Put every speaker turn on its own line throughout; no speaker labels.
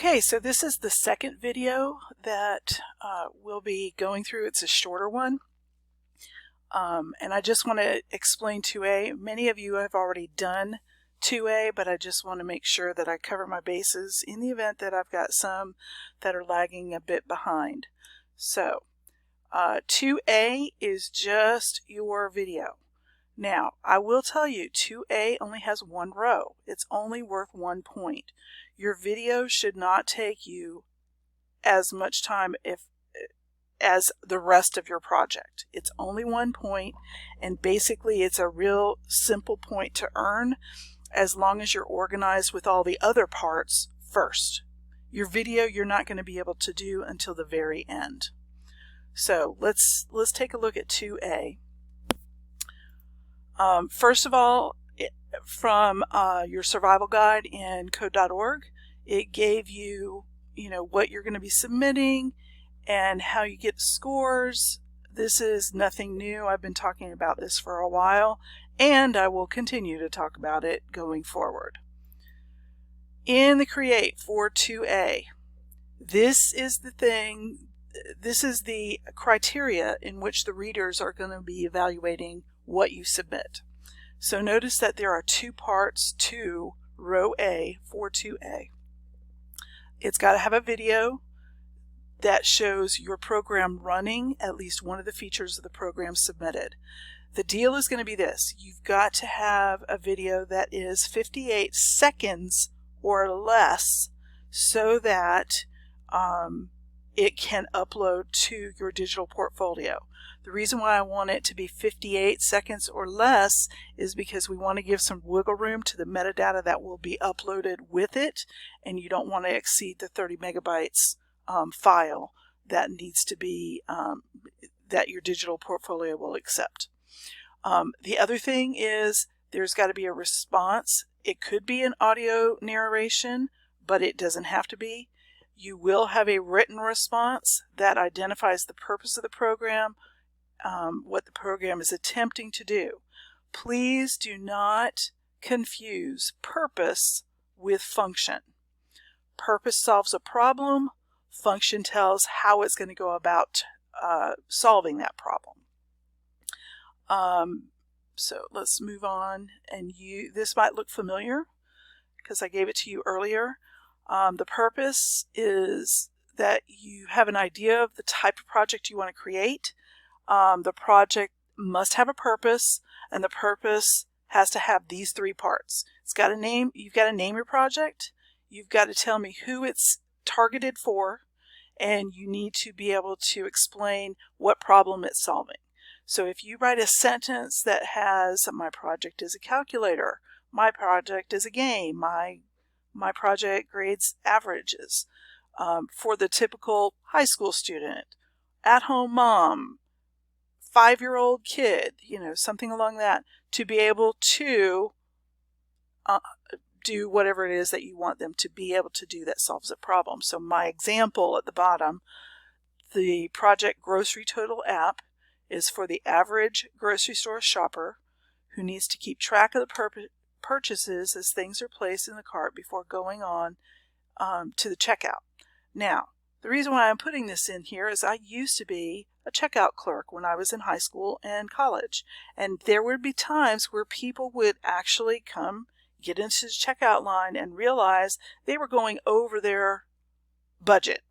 Okay, so this is the second video that we'll be going through. It's a shorter one. And I just want to explain 2A. Many of you have already done 2A, but I just want to make sure that I cover my bases in the event that I've got some that are lagging a bit behind. So 2A is just your video. Now, I will tell you, 2A only has one row. It's only worth 1 point. Your video should not take you as much time as the rest of your project. It's only 1 point, and basically it's a real simple point to earn as long as you're organized with all the other parts first. Your video you're not going to be able to do until the very end. So let's take a look at 2A. First of all, from your survival guide in code.org, it gave you, what you're going to be submitting and how you get scores. This is nothing new. I've been talking about this for a while, and I will continue to talk about it going forward. In the Create for 2A, this is the criteria in which the readers are going to be evaluating what you submit. So notice that there are 2 parts to row A for 2A. It's got to have a video that shows your program running at least one of the features of the program submitted. The deal is going to be this: you've got to have a video that is 58 seconds or less so that it can upload to your digital portfolio. The reason why I want it to be 58 seconds or less is because we want to give some wiggle room to the metadata that will be uploaded with it, and you don't want to exceed the 30 megabytes file that needs to be, that your digital portfolio will accept. The other thing is there's got to be a response. It could be an audio narration, but it doesn't have to be. You will have a written response that identifies the purpose of the program, what the program is attempting to do. Please do not confuse purpose with function. Purpose solves a problem. Function tells how it's going to go about solving that problem. So let's move on. And this might look familiar because I gave it to you earlier. The purpose is that you have an idea of the type of project you want to create. The project must have a purpose, and the purpose has to have these 3 parts. It's got a name. You've got to name your project. You've got to tell me who it's targeted for, and you need to be able to explain what problem it's solving. So if you write a sentence that has, my project is a calculator, my project is a game, my project grades averages, for the typical high school student, at-home mom, 5-year-old kid, something along that, to be able to do whatever it is that you want them to be able to do that solves a problem. So my example at the bottom, the project grocery total app is for the average grocery store shopper who needs to keep track of the purchases as things are placed in the cart before going on to the checkout. Now, the reason why I'm putting this in here is I used to be a checkout clerk when I was in high school and college, and there would be times where people would actually come get into the checkout line and realize they were going over their budget,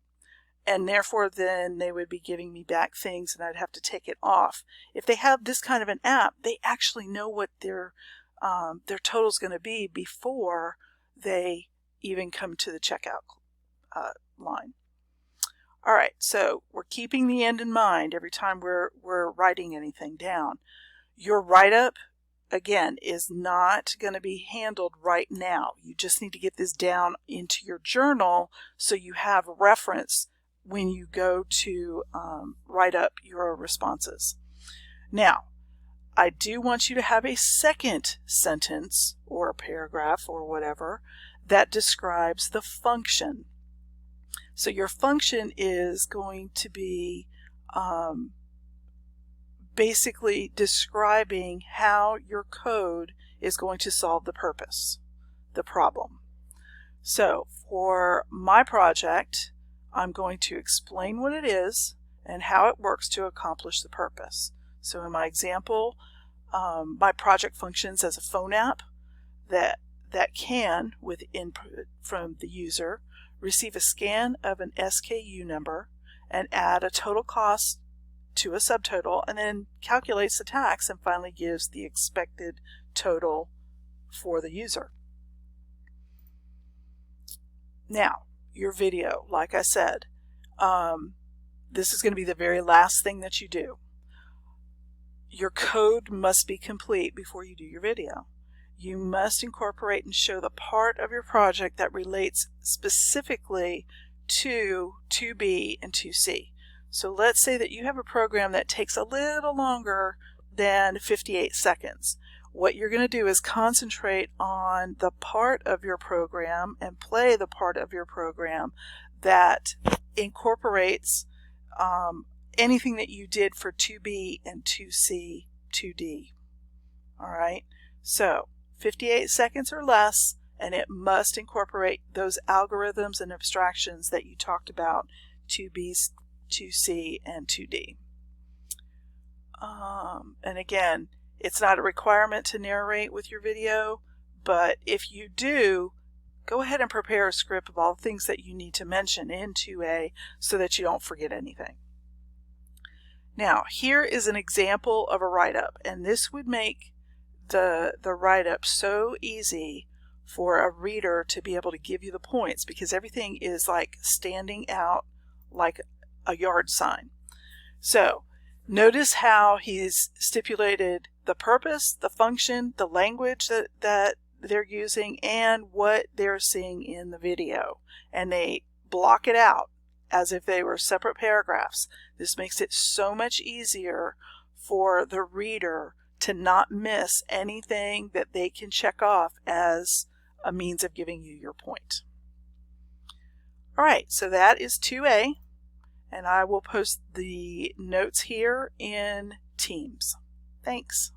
and therefore then they would be giving me back things and I'd have to take it off. If they have this kind of an app, they actually know what their total is going to be before they even come to the checkout line. All right, so we're keeping the end in mind every time we're writing anything down. Your write-up, again, is not going to be handled right now. You just need to get this down into your journal so you have reference when you go to write up your responses. Now, I do want you to have a second sentence or a paragraph or whatever that describes the function. So your function is going to be basically describing how your code is going to solve the purpose, the problem. So for my project, I'm going to explain what it is and how it works to accomplish the purpose. So in my example, my project functions as a phone app that can, with input from the user, receive a scan of an SKU number and add a total cost to a subtotal, and then calculates the tax and finally gives the expected total for the user. Now, your video, like I said, this is going to be the very last thing that you do. Your code must be complete before you do your video. You must incorporate and show the part of your project that relates specifically to 2B and 2C. So let's say that you have a program that takes a little longer than 58 seconds. What you're going to do is concentrate on the part of your program and play the part of your program that incorporates anything that you did for 2B and 2C, 2D. All right, so 58 seconds or less, and it must incorporate those algorithms and abstractions that you talked about, 2B, 2C, and 2D. And again, it's not a requirement to narrate with your video, but if you do, go ahead and prepare a script of all the things that you need to mention in 2A so that you don't forget anything. Now, here is an example of a write-up, and this would make the write-up so easy for a reader to be able to give you the points, because everything is like standing out like a yard sign. So notice how he's stipulated the purpose, the function, the language that they're using, and what they're seeing in the video, and they block it out as if they were separate paragraphs. This makes it so much easier for the reader to not miss anything that they can check off as a means of giving you your point. All right, so that is 2A, and I will post the notes here in Teams. Thanks.